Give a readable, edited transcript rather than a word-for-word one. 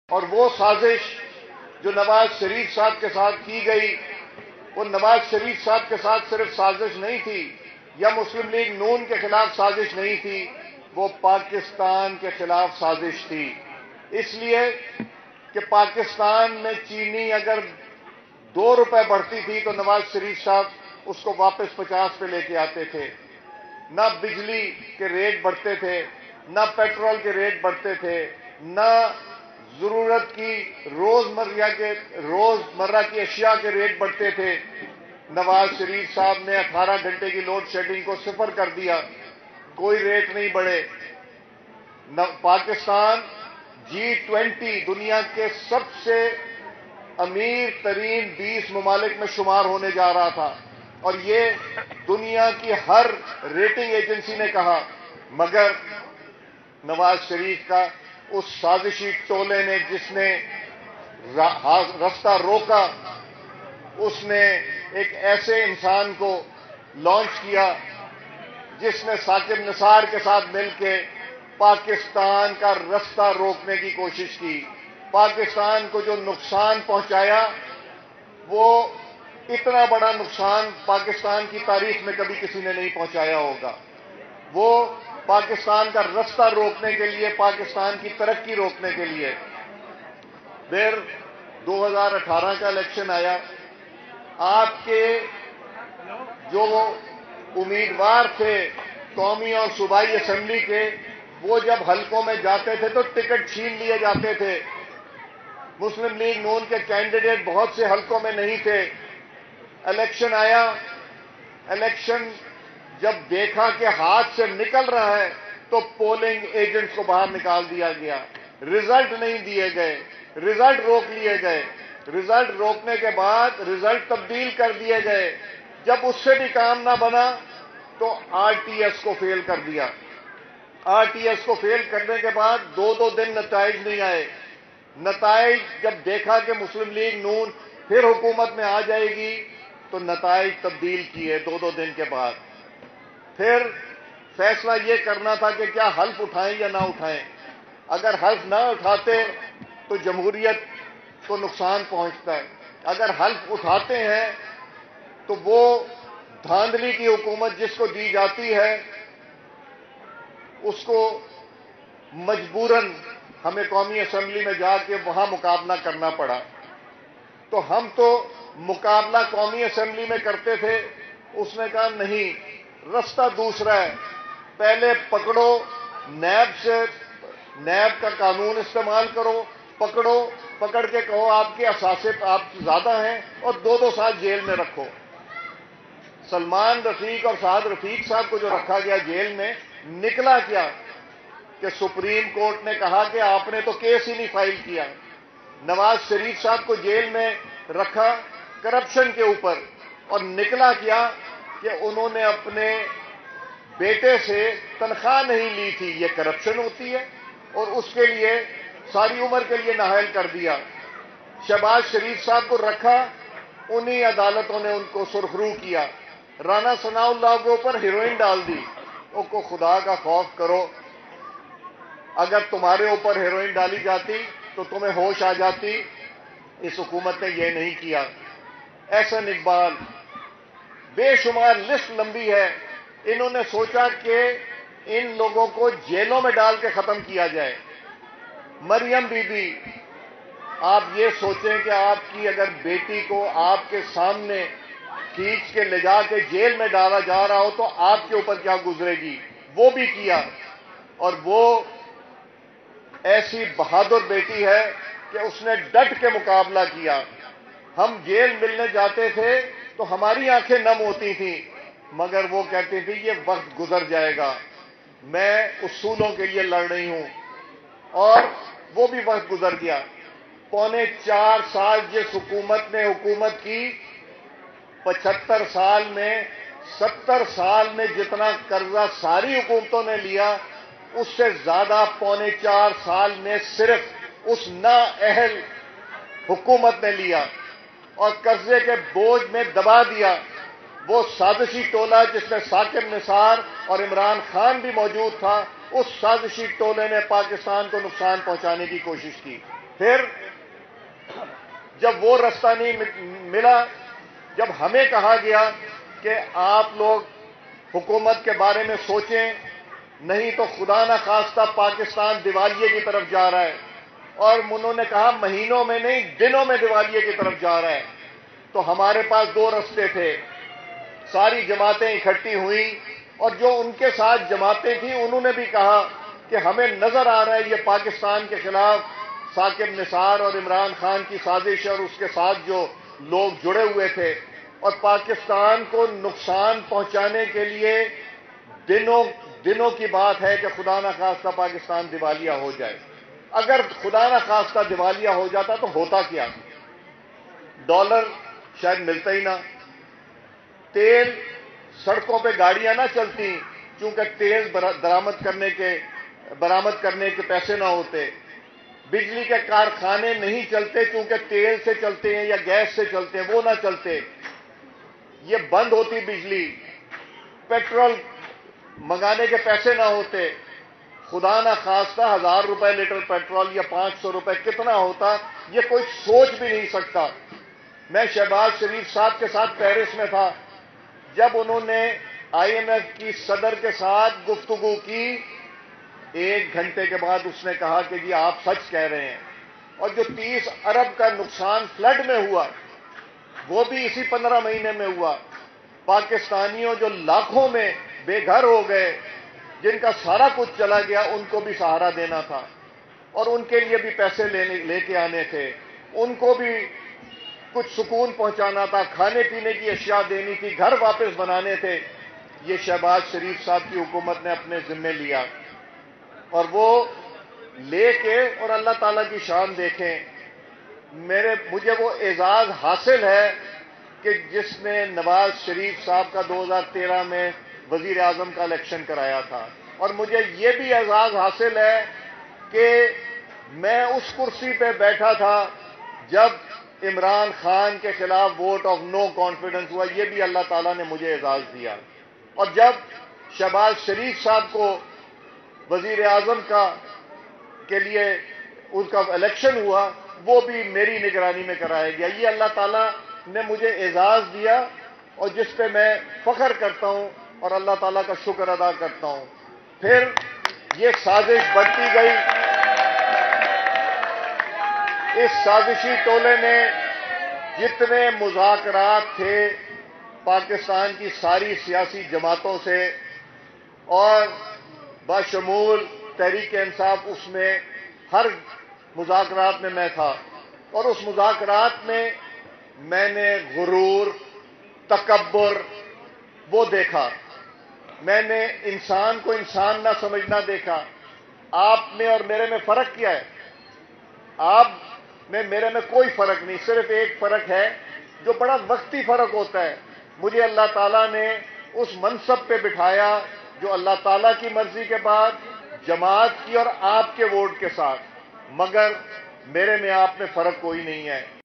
اور وہ سازش جو نواز شریف صاحب کے ساتھ کی گئی، وہ نواز شریف صاحب کے ساتھ صرف سازش نہیں تھی یا مسلم لیگ نون کے خلاف سازش نہیں تھی، وہ پاکستان کے خلاف سازش تھی۔ اس لیے کہ پاکستان میں چینی اگر 2 روپے بڑھتی تھی تو نواز شریف صاحب اس کو واپس 50 پہ لے کے آتے تھے۔ نہ بجلی کے ریٹ بڑھتے تھے، نہ پیٹرول کے ریٹ بڑھتے تھے، نہ ضرورت کی روزمرہ کی اشیاء کے ریٹ بڑھتے تھے۔ نواز شریف صاحب نے 18 گھنٹے کی لوڈ شیڈنگ کو 0 کر دیا، کوئی ریٹ نہیں بڑھے۔ پاکستان G20 دنیا کے سب سے امیر ترین 20 ممالک میں شمار ہونے جا رہا تھا، اور یہ دنیا کی ہر ریٹنگ ایجنسی نے کہا، مگر نواز شریف کا اس سازشی ٹولے نے جس نے رستہ روکا، اس نے ایک ایسے انسان کو لانچ کیا جس نے ثاقب نثار کے ساتھ مل کے پاکستان کا رستہ روکنے کی کوشش کی۔ پاکستان کو جو نقصان پہنچایا، وہ اتنا بڑا نقصان پاکستان کی تاریخ میں کبھی کسی نے نہیں پہنچایا ہوگا۔ وہ پاکستان کا رستہ روکنے کے لیے، پاکستان کی ترقی روکنے کے لیے، پھر 2018 کا الیکشن آیا۔ آپ کے جو امیدوار تھے قومی اور صوبائی اسمبلی کے، وہ جب حلقوں میں جاتے تھے تو ٹکٹ چھین لیے جاتے تھے۔ مسلم لیگ نون کے کینڈیڈیٹ بہت سے حلقوں میں نہیں تھے۔ الیکشن آیا، الیکشن جب دیکھا کہ ہاتھ سے نکل رہا ہے تو پولنگ ایجنٹس کو باہر نکال دیا گیا، رزلٹ نہیں دیے گئے، رزلٹ روک لیے گئے۔ رزلٹ روکنے کے بعد رزلٹ تبدیل کر دیے گئے۔ جب اس سے بھی کام نہ بنا تو RTS کو فیل کر دیا۔ RTS کو فیل کرنے کے بعد 2 دن نتائج نہیں آئے۔ نتائج جب دیکھا کہ مسلم لیگ نون پھر حکومت میں آ جائے گی تو نتائج تبدیل کیے 2 دن کے بعد۔ پھر فیصلہ یہ کرنا تھا کہ کیا حلف اٹھائیں یا نہ اٹھائیں۔ اگر حلف نہ اٹھاتے تو جمہوریت کو نقصان پہنچتا ہے، اگر حلف اٹھاتے ہیں تو وہ دھاندلی کی حکومت جس کو دی جاتی ہے اس کو مجبوراً ہمیں قومی اسمبلی میں جا کے وہاں مقابلہ کرنا پڑا۔ تو ہم تو مقابلہ قومی اسمبلی میں کرتے تھے، اس نے کہا نہیں، رستہ دوسرا ہے، پہلے پکڑو، نیب کا قانون استعمال کرو، پکڑ کے کہو آپ کے اثاثے آپ زیادہ ہیں اور 2 سال جیل میں رکھو۔ سلمان رفیق اور سعد رفیق صاحب کو جو رکھا گیا جیل میں، نکلا کیا کہ سپریم کورٹ نے کہا کہ آپ نے تو کیس ہی نہیں فائل کیا۔ نواز شریف صاحب کو جیل میں رکھا کرپشن کے اوپر، اور نکلا کیا کہ انہوں نے اپنے بیٹے سے تنخواہ نہیں لی تھی۔ یہ کرپشن ہوتی ہے، اور اس کے لیے ساری عمر کے لیے نااہل کر دیا۔ شہباز شریف صاحب کو رکھا، انہی عدالتوں نے ان کو سرخرو کیا۔ رانا ثناء اللہ کے اوپر ہیروئن ڈال دی۔ ان کو خدا کا خوف کرو، اگر تمہارے اوپر ہیروئن ڈالی جاتی تو تمہیں ہوش آ جاتی۔ اس حکومت نے یہ نہیں کیا۔ احسن اقبال، بے شمار لسٹ لمبی ہے۔ انہوں نے سوچا کہ ان لوگوں کو جیلوں میں ڈال کے ختم کیا جائے۔ مریم بی بی، آپ یہ سوچیں کہ آپ کی اگر بیٹی کو آپ کے سامنے کھینچ کے لے جا کے جیل میں ڈالا جا رہا ہو تو آپ کے اوپر کیا گزرے گی۔ وہ بھی کیا، اور وہ ایسی بہادر بیٹی ہے کہ اس نے ڈٹ کے مقابلہ کیا۔ ہم جیل ملنے جاتے تھے تو ہماری آنکھیں نم ہوتی تھیں، مگر وہ کہتی تھی یہ وقت گزر جائے گا، میں اصولوں کے لیے لڑ رہی ہوں، اور وہ بھی وقت گزر گیا۔ 4.25 سال جس حکومت نے حکومت کی، 75 سال میں 70 سال میں جتنا قرضہ ساری حکومتوں نے لیا، اس سے زیادہ 4.25 سال میں صرف اس نااہل حکومت نے لیا، اور قرضے کے بوجھ میں دبا دیا وہ سازشی ٹولہ جس میں ثاقب نثار اور عمران خان بھی موجود تھا۔ اس سازشی ٹولے نے پاکستان کو نقصان پہنچانے کی کوشش کی۔ پھر جب وہ راستہ نہیں ملا، جب ہمیں کہا گیا کہ آپ لوگ حکومت کے بارے میں سوچیں، نہیں تو خدا نہ خواستہ پاکستان دیوالیے کی طرف جا رہا ہے، اور انہوں نے کہا مہینوں میں نہیں دنوں میں دیوالیے کی طرف جا رہا ہے، تو ہمارے پاس دو رستے تھے۔ ساری جماعتیں اکٹھی ہوئیں، اور جو ان کے ساتھ جماعتیں تھیں انہوں نے بھی کہا کہ ہمیں نظر آ رہا ہے یہ پاکستان کے خلاف ثاقب نثار اور عمران خان کی سازش اور اس کے ساتھ جو لوگ جڑے ہوئے تھے، اور پاکستان کو نقصان پہنچانے کے لیے دنوں کی بات ہے کہ خدا نہ خواستہ پاکستان دیوالیہ ہو جائے۔ اگر خدا نہ خواستہ دیوالیہ ہو جاتا تو ہوتا کیا؟ ڈالر شاید ملتا ہی نہ، تیل سڑکوں پہ گاڑیاں نہ چلتی چونکہ تیل برآمد کرنے کے پیسے نہ ہوتے، بجلی کے کارخانے نہیں چلتے چونکہ تیل سے چلتے ہیں یا گیس سے چلتے ہیں، وہ نہ چلتے، یہ بند ہوتی بجلی، پیٹرول منگانے کے پیسے نہ ہوتے، خدا نہ خواستہ 1000 روپے لیٹر پیٹرول یا 500 روپے کتنا ہوتا، یہ کوئی سوچ بھی نہیں سکتا۔ میں شہباز شریف صاحب کے ساتھ پیرس میں تھا، جب انہوں نے IMF کی صدر کے ساتھ گفتگو کی، 1 گھنٹے کے بعد اس نے کہا کہ جی آپ سچ کہہ رہے ہیں، اور جو 30 ارب کا نقصان فلڈ میں ہوا وہ بھی اسی 15 مہینے میں ہوا۔ پاکستانیوں جو لاکھوں میں بے گھر ہو گئے، جن کا سارا کچھ چلا گیا، ان کو بھی سہارا دینا تھا، اور ان کے لیے بھی پیسے لے کے آنے تھے، ان کو بھی کچھ سکون پہنچانا تھا، کھانے پینے کی اشیاء دینی تھی، گھر واپس بنانے تھے۔ یہ شہباز شریف صاحب کی حکومت نے اپنے ذمے لیا، اور وہ لے کے، اور اللہ تعالیٰ کی شان دیکھیں، مجھے وہ اعزاز حاصل ہے کہ جس نے نواز شریف صاحب کا 2013 میں وزیر اعظم کا الیکشن کرایا تھا، اور مجھے یہ بھی اعزاز حاصل ہے کہ میں اس کرسی پہ بیٹھا تھا جب عمران خان کے خلاف ووٹ آف نو کانفیڈنس ہوا، یہ بھی اللہ تعالیٰ نے مجھے اعزاز دیا، اور جب شہباز شریف صاحب کو وزیر اعظم کے لیے اس کا الیکشن ہوا، وہ بھی میری نگرانی میں کرایا گیا۔ یہ اللہ تعالیٰ نے مجھے اعزاز دیا، اور جس پہ میں فخر کرتا ہوں اور اللہ تعالیٰ کا شکر ادا کرتا ہوں۔ پھر یہ سازش بڑھتی گئی، اس سازشی ٹولے نے جتنے مذاکرات تھے پاکستان کی ساری سیاسی جماعتوں سے اور بشمول تحریک انصاف، اس میں ہر مذاکرات میں تھا، اور اس مذاکرات میں نے غرور، تکبر وہ دیکھا، میں نے انسان کو انسان نہ سمجھنا دیکھا۔ آپ میں اور میرے میں فرق کیا ہے؟ آپ میں میرے میں کوئی فرق نہیں، صرف ایک فرق ہے جو بڑا وقتی فرق ہوتا ہے۔ مجھے اللہ تعالیٰ نے اس منصب پہ بٹھایا جو اللہ تعالیٰ کی مرضی کے بعد جماعت کی اور آپ کے ووٹ کے ساتھ، مگر میرے میں آپ میں فرق کوئی نہیں ہے۔